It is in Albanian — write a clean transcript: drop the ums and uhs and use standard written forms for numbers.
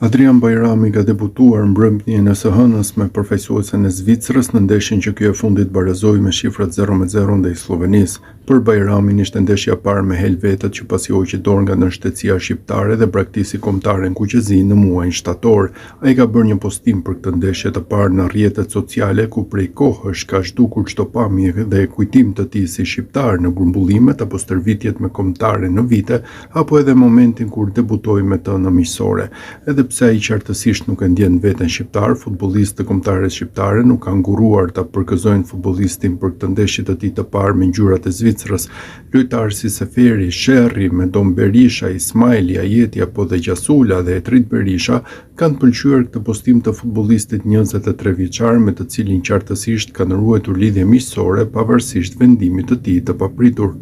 Adrian Bajrami ka debutuar mbrëmjen e së hënës me përfaqësuesen e Zvicrës në ndeshjen që ky e fundit barazoi me shifrat 0-0 ndaj Slovenisë. Për Bajramin ishte ndeshja e parë me Helvetët që pasi hoqi dorë nga ndërshtetësia shqiptare dhe braktisi kombëtare në Kuqezi në muajin shtator. Ai ka bërë një postim për këtë ndeshje të parë në rrjetet sociale ku prej kohësh ka zhdukur çdo pamje dhe kujtim të tij si shqiptar në grumbullimet apo stërvitjet me kombëtare në vite apo edhe momentin kur debutoi me të në miqësore. Edhe pse ai qartësisht nuk e ndjen veten shqiptar, futbollistë të kombëtares shqiptare nuk kanë nguruar ta përgëzojnë futbollistin për këtë ndeshje të tij të parë me ngjyrat e Zvicrës. Lojtarë si Seferi, Sherri, Medon Berisha, Ismaili, Ajeti apo dhe Gjasula dhe Etrit Berisha kanë pëlqyer këtë postim të futbollistit 23 vjeçar me të cilin qartësisht kanë ruajtur lidhje miqësore pavarësisht vendimit të tij të papritur.